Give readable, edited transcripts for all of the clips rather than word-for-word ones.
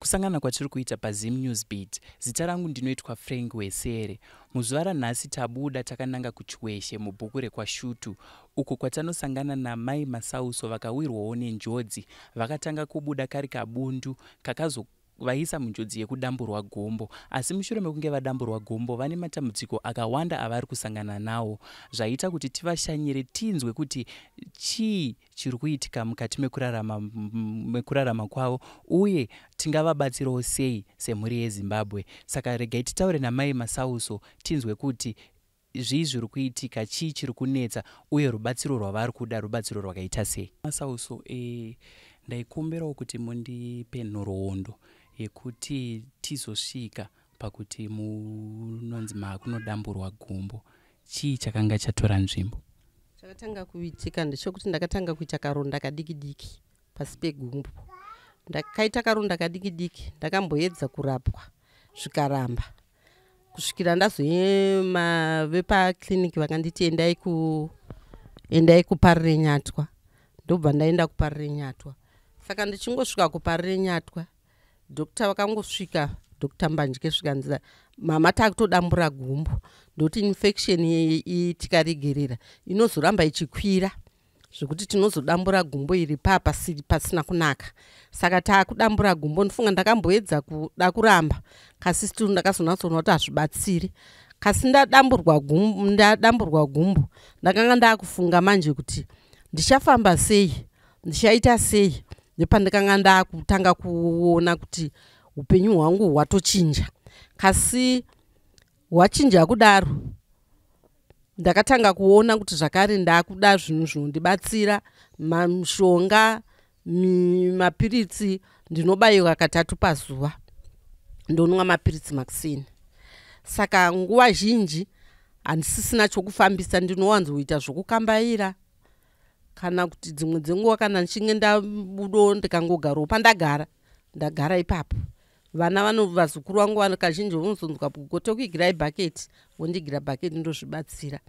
kusangana kwatiri kuita paZim Newsbeat. Zita rangu ndinoitwa Frank Wesere. Muzuva ranhasi tabuda takananga kuChiweshe mubhuku rekwaShutu, uko kwatanosangana namai Masauso vakawirwawo nenjodzi. Vakatanga kubuda kari kabundu kakazovaisa munjodzi yekudamburwa Gumbo. Asi mushure mekunge vadamburwa Gumbo vane matambudziko akawanda avari kusangana nawo, zvaita kuti tivashanyire tinzwe kuti chii chiri kuitika mukati mekurarama kwavo uye tingavabatsirawo sei semhuri yeZimbabwe. Saka regai titaure namai Masauso tinzwe kuti zvii zviri kuitika, chii chiri kunetsa uye rubatsiro rwavari kuda rubatsiro rwakaita sei. Masauso, ndaikumbirawo kuti mundipe nhoroondo yekuti tizosvika pakuti munonzi makunodamburwa Gumbo. Chii chakanga chatora nzvimbo? Chakatanga kuitika ndechekuti ndakatanga kuita karonda kadiki-diki pasi peGumbo. Ndakaita karonda kadiki-diki, ndakamboedza kurapwa zvikaramba. Kusvikira ndazoye vepakliniki vakanditi endai kuparire Nyatwa. Ndobva ndaenda kuparire Nyatwa. Saka ndichingosvika kuparire Nyatwa, dokta vakangosvika, Dr. Mbanjike svikanzira, mama takutodambura Gumbo. Ndoti infection tikaregerera inozoramba ichikwira zvekuti tinozodambura Gumbo iri pasina kunaka. Saka takudambura Gumbo. Ndifunga ndakamboedza kuda kuramba, kasi still ndakazonatsoona kuti hazvibatsiri. Kasi ndadamburwa Gumbo ndakanga ndakufunga manje kuti ndichafamba sei, ndichaita sei. Ndepandikanga ndakutanga kuona kuti upenyu hwangu hwatochinja. Kasi hwachinja kudaro, ndakatanga kuona kuti zvakare ndakuda zvinhu zvinondibatsira, mishonga, mapiritsi. Ndinobayiwa katatu pazuva, ndonwa mapiritsi makusini. Saka nguva zhinji handisisina chokufambisa, ndinowanzoita zvokukambaira, kana kuti dzimwe dzenguva kana nchinge ndabudo ndikangogarawo pandagara, ndagara ipapo. Vana vazukuru vangu kazhinji vanozonzwa kutokwigirai bhaketi, vondigira bhaketi ndozvibatsira.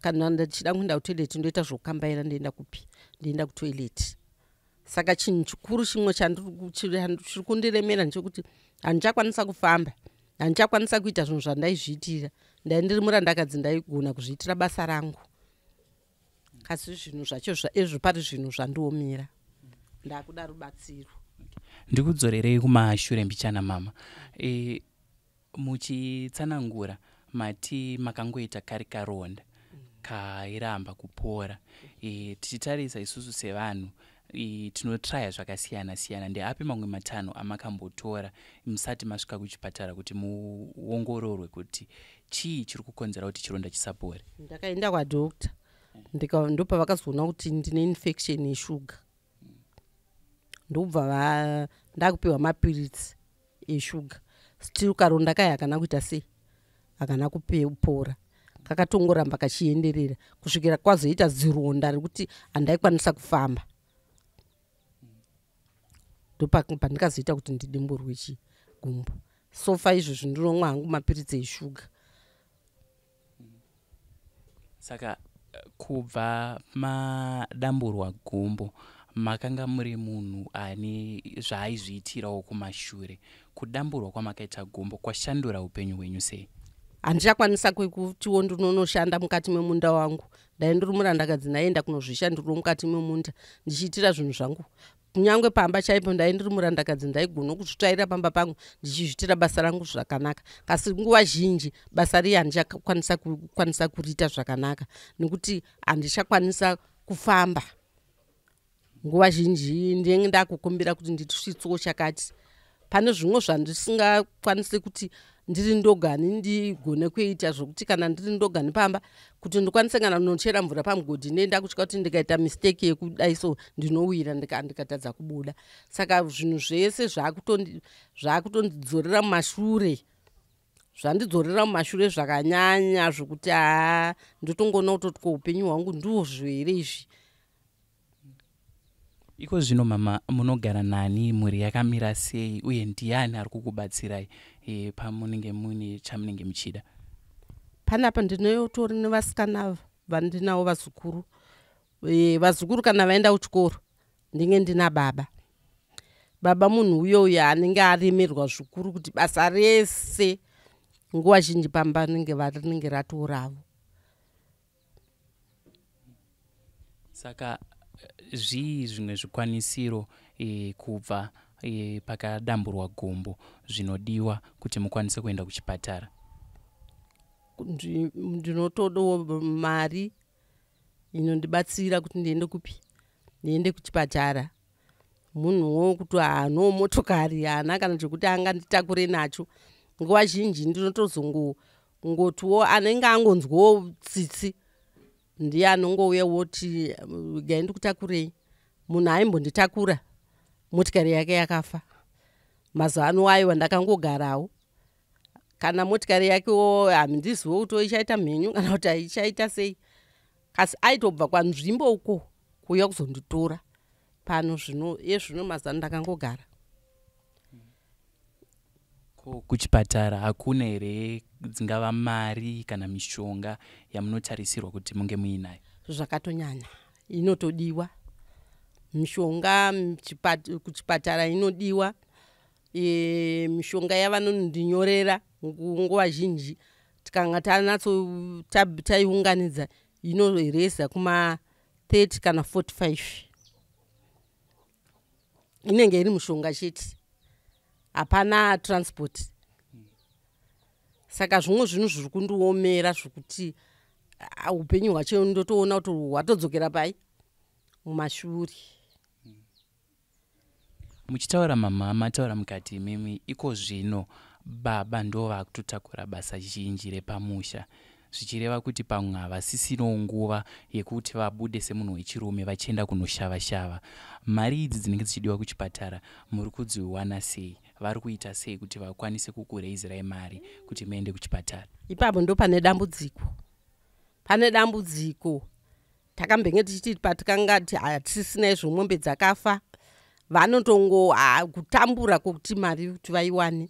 Kana ndichida kuenda kutoileti ndoita zvokukambaira, ndoenda kupi, ndoenda kutoileti. Saka chinhu chikuru chimwe chiri kundiremera ndechekuti handichakwanisa kufamba, handichakwanisa kuita zvinhu zvandaizviitira. Ndiri murandakadzi, ndaigona kuzviitira basa rangu. Kasi zvinhu zvacho zvaizvo pari zvinhu zvandiomera, ndakuda rubatsiro. Ndikudzorerei kumashure mbichana mama. Muchitsanangura mati makangoita kari karonda kairamba kupora. Tichitarisa isusu sevanhu tinotraya zvakasiyana siyana. Ndeapi mamwe matanho amakambotora musati masvika kuchipatara kuti muongororwe kuti chii chiri kukonzera kuti chironda chisapore? Ndakaenda kwadokta, ndopa vakazoona kuti ndine infection yeshuga. Ndobva ndakupiwa mapiritsi eshuga. Still karonda kaya hakana kuita sei, hakana kupora. Kakatongoramba kachienderera kusvikira kwazoita zironda rekuti handaikwanisa kufamba. Ndopa pandikazoita kuti ndidimburwe Gumbo. Sofa izvozvo ndinomwa hangu mapiritsi eshuga. Saka kubva madamburwa Gumbo makanga muri munhu ane zvaaizviitirawo kumashure. Kudamburwa kwamakaita Gumbo kwashandura upenyu hwenyu sei? Handichakwanisa kutiwo ndinonoshanda mukati memunda wangu. Ndaindiri murandakadzi, ndaenda kunozvishandirawo mukati memunda ndichiitira zvinhu zvangu. Kunyangwe pamba chaipo ndaindiri murandakadzi, ndaigona kuzvitsvaira pamba pangu ndichizviitira basa rangu zvakanaka. Kasi nguva zhinji basa riya handichakwanisa kuriita zvakanaka nekuti handichakwanisa kufamba. Nguva zhinji ndenge ndakukumbira kuti ndisvitsewo chakati. Pane zvimwe zvandisingakwanisi kuti ndiri ndogani ndigone kuita zvokuti kana ndiri ndogani pamba kuti ndikwanise kana nochera mvura pamugodhi nenda kutya kuti ndikaita mistake yekudaiso ndinowira ndikatadza kubuda. Saka zvinhu zvese zvakutondidzorera mumashure, zvandidzorera mumashure zvakanyanya zvokuti ndotongoona kutoti upenyu hwangu ndizvo here izvi. Iko zvino mama, munogara nani, mhuri yakamira sei uye ndiani ari kukubatsirai pamunenge mune chamunenge muchida? Panapa ndinotori nevasikana vandinawo vazukuru. Vazukuru kana vaenda kuchikoro ndinge ndina baba. baba munhu uyo anenge aremerwa zvikuru kuti basa rese nguva zhinji pamba rinenge ratoravo. Saka zvimwe zvikwanisiro kubva pakadamburwa gumbo zvinodiwa kuti mukwanise kuenda kuchipatara? Ndinotodawo mari inondibatsira kuti ndiende kupi, ndiende kuchipatara. Munhuwo kuti haano motokari haana kana chekuti anganditakure nacho. Nguva zhinji ndinotozongotiwo anenge angonzwawo tsitsi ndiye anongouya woti gai ndikutakurei. Munhu aimbonditakura motikari yake yakafa. Mazuva ano aiwa ndakangogarawo. Kana motikari yakewo handizivo kuti ichaita mhenyu kana kuti ichaita sei. Kasi aitobva kwanzvimbo uko kuuya kuzonditora. Pano zvino mazano ndakangogara. Kuchipatara hakuna here dzingava mari kana mishonga yamunotarisirwa kuti munge muinayo? Zvakatonyanya inotodiwa mishonga kuchipatara inodiwa. Mishonga yavanondinyorera nguva zhinji tikanga taiunganidza inoreza kuma 30 kana 45. Inenge iri mishonga chete, hapana transport. Saka zvimwe zvinhu zviri kundiomera zvokuti upenyu hwacho ndotoona kuti hwatodzokera pai mumashure. Muchitaura mama, mataura mukati mimi iko zvino baba ndo vakutotakura basa zhinji repamusha, zvichireva kuti pamwe havasisino nguva yekuti vabude semunhu wechirume vachienda kunoshava-shava. Mari idzi dzinenge dzichidiwa kuchipatara muri kudziwana sei? Vari kuita sei kuti vakwanise kukureizirai mari kuti muende kuchipatara? Ipapo ndo pane dambudziko. Pane dambudziko. Takambenge tichiti patikanga hatisina izvo mombe dzakafa. Vanotongo kutambura kwokuti mari kuti vaiwane.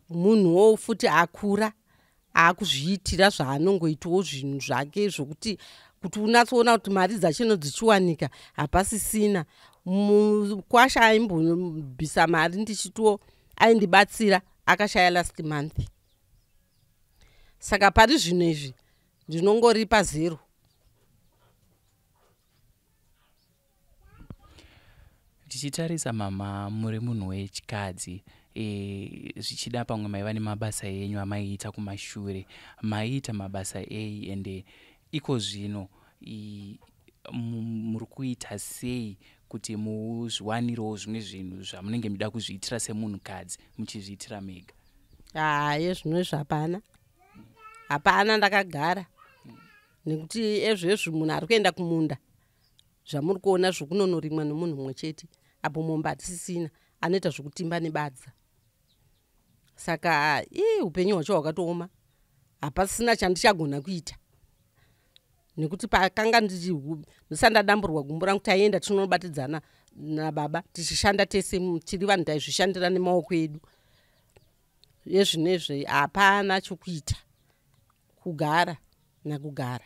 Munhuwo futi akura akuzviitira zvaanongoitawo zvinhu zvake zvokuti kuti unatsoona kuti mari dzachino dzichiwanika hapasisina. Mukwasha aimbobvisa mari ndichitiwo aindibatsira akashaya last month. Saka pari zvino izvi ndinongori pazero. Tichitarisa mama muri munhu wechikadzi, zvichida pamwe maiva nemabasa enyu amaiita kumashure, maiita mabasa ei ende iko zvino muri kuita sei kuti muzviwanirewo zvimwe zvinhu zvamunenge muchida kuzviitira semunhukadzi muchizviitira mega? Zvino zvapana. Hapana ndakagara. Nekuti ezvezvi munhu ari kuenda kumunda. Zvamuri kuona zvokunonorimwa nomunhu mumwe chete. Apo mombe hatisisina anoita zvokutimba nebadza. Saka upenyu hwacho hwakatooma. Hapasina chandichagona kuita. Nekuti pakanga ndisandadamburwa gumbo rangu taienda tinobatidzana nababa tichishanda tese tiri vanhu taizvishandira nemaoko edu. Yezvinezve hapana chokuita, kugara nakugara.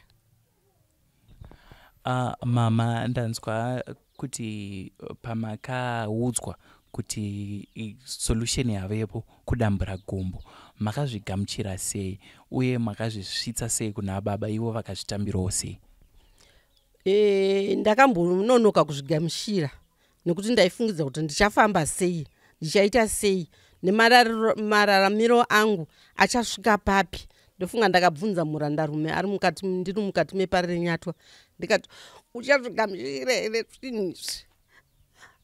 Mama, ndanzwa kuti pamakaudzwa kuti solution yavepo kudambura gumbo, makazvigamuchira sei uye makazvisvitsa sei kuna baba ivo vakazvitambirawo sei? Ndakambononoka kuzvigamuchira nekuti ndaifungidza kuti ndichafamba sei, ndichaita sei, nemararamiro angu achasvika papi. Ndofunga ndakabvunza murandarume ndiri mukati meparenyatwa ndikati uchazvigamuchira here zvinhu izvi?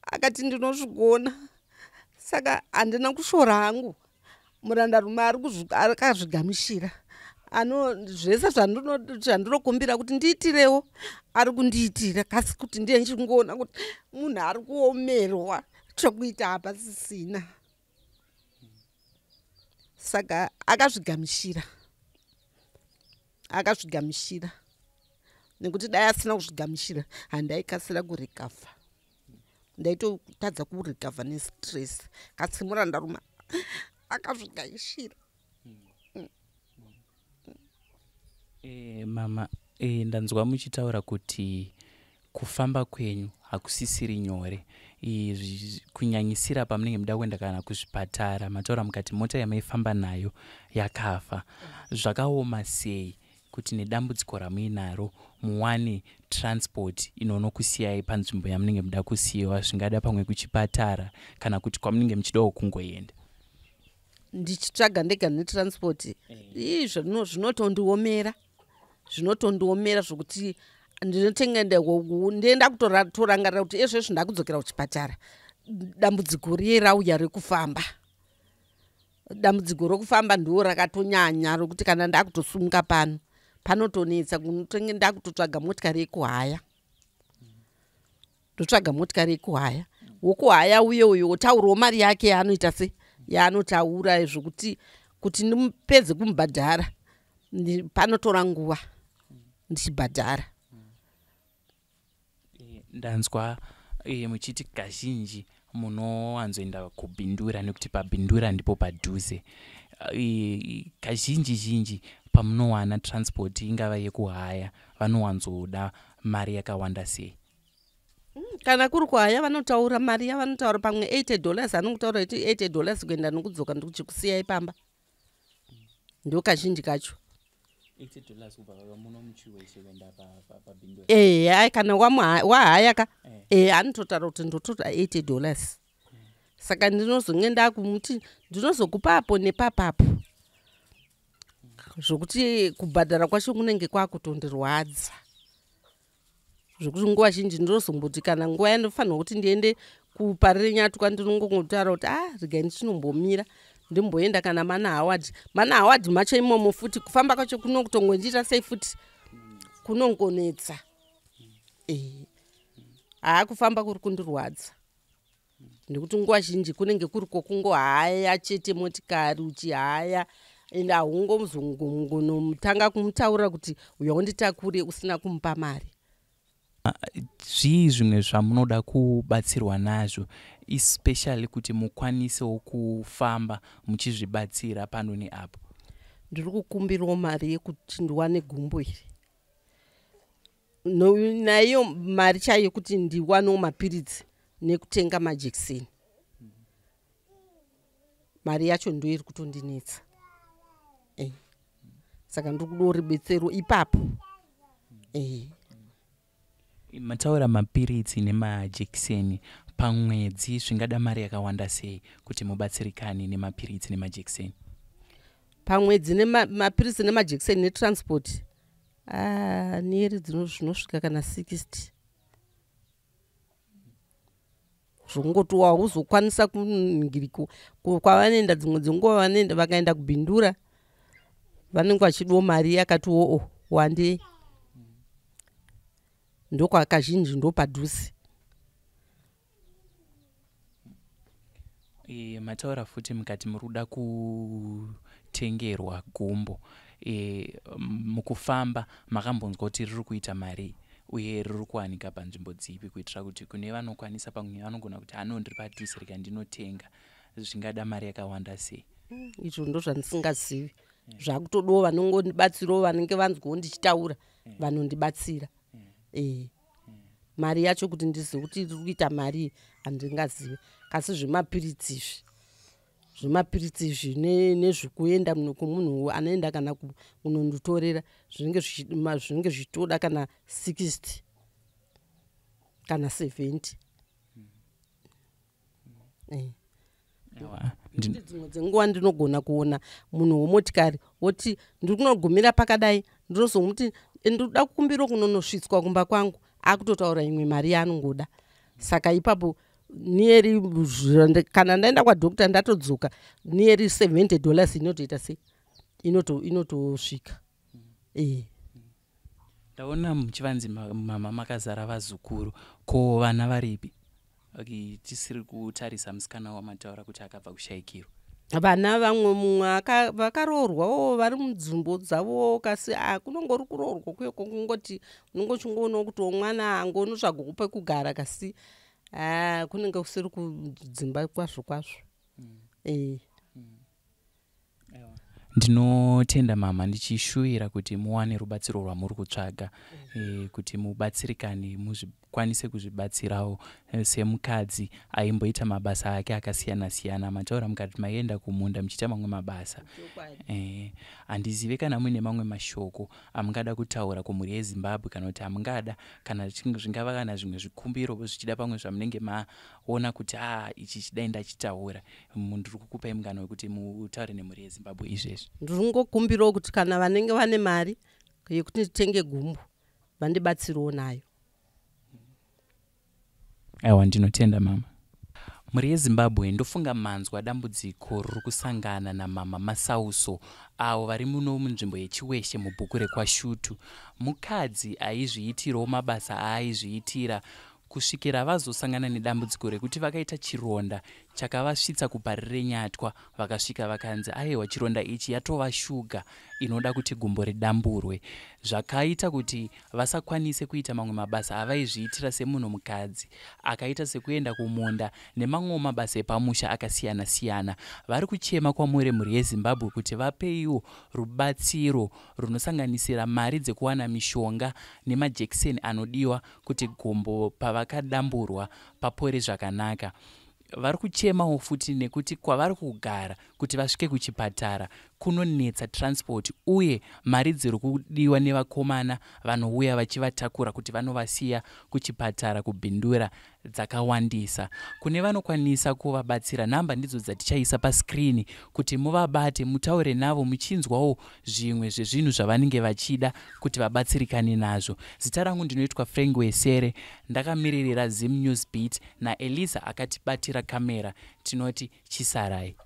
Akati ndinozvigona. Saka handina kushora hangu. Murandarume akazvigamuchira. Zvese zvandinokumbira kuti ndiitirewo ari kundiitira, kasi kuti ndiye ndichingoona kuti munhu ari kuomerwa chokuita hapasisina. Saka akazvigamuchira. Nekuti dai asina kuzvigamuchira handaikasira kurekavha. Ndaitotadza kurekavha nestress. Kasi murandarume akazvigamuchira. Mama, ndanzwa muchitaura kuti kufamba kwenyu hakusisiri nyore. kunyanyisira pamunenge muda kuenda kana kuzvipatara mataura mukati mota yamaifamba nayo yakafa. Zvakaoma sei kuti nedambudziko ramuinaro muwane transport inonokusiyai panzvimbo yamunenge muda kusiyiwa, zvingada pamwe kuchipatara kana kuti kwamunenge muchidawo kungoenda? Ndichitsvaga ndega netransport izvo zvinotondiomera zvokuti ndinotenga ndienda kutorangarira kuti ezvezvo ndakudzokera kuchipatara. Dambudziko riye rauya rekufamba, dambudziko rokufamba ndo rakatonyanya rokuti kana ndakutosumuka panotonetsa kunotenge ndakutotsvaga motikari yekuhaya, ndotsvaga motikari yekuhaya. Wokuhaya uyo otaurawo mari yake yaanoita se yaanotaura zvokuti ndipedze kumubhadhara panotora nguva ndichibhadhara. Ndanzwa muchiti kazhinji munowanzoenda kubhindura nekuti pabhindura ndipo padhuze. Kazhinji pamunowana transport ingava yekuhaya vanowanzoda mari yakawanda sei? Kana kuri kuhaya vanotaura mari yavanotaura pamwe $80 anokutaura kuti $80 kuenda nokudzoka ndikuchikusiyai pamba. Ndo kazhinji kacho. $80 kubva muno muchiweshe kuenda pabhindura. Hai kana wahaya ka anototaura kuti ndotoda $80. Saka ndinozongenda kumuti ndinozokupa apo nepapapo. Zvokuti kubhadhara kwacho kunenge kwakutondirwadza. Zvokuti nguva zhinji ndinozomboti kana nguva yandofanirwa kuti ndiende kuparire nyatuka ndinongotaura kuti regai ndichinombomira ndimboenda kana mana Howard macho imomo futi kufamba kwacho kunokutongoendita sei futi kunongonetsa. Kufamba kuri kundirwadza ndikuti nguva zhinji kunenge kuri kokungohaya chete motikari uchihaya ende haungomutanga kumutaura kuti uyo nditakure usina kumupa mari. Zvii zvimwe zvamunoda kubatsirwa nazvo especially kuti mukwanisewo kufamba muchizvibatsira pano neapo? Ndiri kukumbirawo mari yekuti ndiwane gumbo iri, naiyo mari chaiyo kuti ndiwanewo mapiritsi nekutenga majekiseni. Mari yacho ndo iri kutondinetsa. Saka ndiri kudo rubetsero ipapo. Mataura mapiritsi nemajekiseni pamwedzi zvingada mari yakawanda sei kuti mubatsirikane nemapiritsi nemajekiseni? Pamwedzi nemapiritsi nemajekiseni netransport neri zvinosvika kana 60. Zvongoti hauzokwanisa kuningiriko kwavanoenda dzimwe dzenguva vanoenda vakaenda kubhindura vanenge vachidiwa mari yakati wandei. Ndokwa kazhinji ndo padhuze. Mataura futi mukati muruda kutengerwa gumbo. Mukufamba makambonzwa kuti riri kuita mari uye riri kuwanika panzvimbo dzipi kuitira kuti kune vanokwanisa pamwe vanogona kuti ndiri padhuze rega ndinotenga, zvingada mari yakawanda sei? Izvo ndo zvandisingazivi. Zvakutodawo vanongondibatsirawo vanenge vanzwawo ndichitaura vanondibatsira. Mari yacho kuti ndizive kuti iri kuita mari handingazivi. Kasi zvemapiritsi izvi nezvekuenda kumunhu anoenda kana kunonditorera zvinenge zvitoda kana 60 kana 70. Dzimwe dzenguva ndinogona kuona munhu wemotikari woti ndiri kunogumira pakadai ndinozomuti ndinoda kukumbira kunonosvitswa kumba kwangu, akutotaura imwe mari yaanongoda. Saka ipapo nieri kana ndaenda kwadhokta ndatodzoka nieri $70 inotoita sei inotosvika. Ndaona muchivanzi mama makazara vazukuru, ko vana varipi? Tisiri kutarisa musikana wamataura kuti akabva kushayikirwa. Vana vamwe mumwe vakaroorwawo vari mudzimbo dzavo, kasi kunongori kuroorwa kuyoko kungoti unongochingoonawo kuti mwana angonotsvaga pekugara, kasi kunenge kusiri kudzimba kwazvo. Ndinotenda mama, ndichishuvira kuti muwane rubatsiro rwamuri kutsvaga, kuti mubatsirikane muzvikwanise kuzvibatsirawo semukadzi aimboita mabasa ake akasiyana-siyana. Mataura mukati maienda kumunda muchiita mamwe mabasa. Handizive kana muine mamwe mashoko amungada kutaura kumhuri yeZimbabwe, kana kuti amungada, kana zvingava kana zvimwe zvikumbiro zvichida pamwe zvamunenge maona kuti ichi chidai ndachitaura. Munhu uri kukupai mungano wekuti mutaure nemhuri yeZimbabwe izvezvi. Ndiringokumbirawo kuti kana vanenge vane mari yekuti nditenge gumbo vandibatsirewo nayo. Aiwa, ndinotenda mama. Mhuri yeZimbabwe ndofunga manzwa dambudziko riri kusangana namama Masauso avo vari muno munzvimbo yeChiweshe mubhuku rekwashutu. Mukadzi aizviitirawo mabasa aaizviitira kusvikira vazosangana nedambudziko rekuti vakaita chironda chakavasvitsa kuparire nyatwa. Vakasvika vakanzi aiwa, chironda ichi yatova shuga inoda kuti gumbo ridamburwe. Zvakaita kuti vasakwanise kuita mamwe mabasa avaizviitira semunhu mukadzi, akaita sekuenda kumunda nemamwe mabasa epamusha akasiyana-siyana. Vari kuchema kwamuri mhuri yeZimbabwe kuti vapeiwo rubatsiro runosanganisira mari dzekuwana mishonga nemajekiseni anodiwa kuti gumbo pavakadamburwa papore zvakanaka. Vari kuchemawo futi nekuti kwavari kugara kuti vasvike kuchipatara kunonetsa transport, uye mari dziri kudiwa nevakomana vanouya vachivatakura kuti vanovasiya kuchipatara kubhindura dzakawandisa. Kune vanokwanisa kuvabatsira, nhamba ndidzo dzatichaisa paskirini kuti muvabate, mutaure navo muchinzwawo zvimwe zvezvinhu zvavanenge vachida kuti vabatsirikane nazvo. Zita rangu ndinoitwa Chiweshe, ndakamiririra Zim News Beat, naEliza akatibatira kamera. Tinoti chisarai.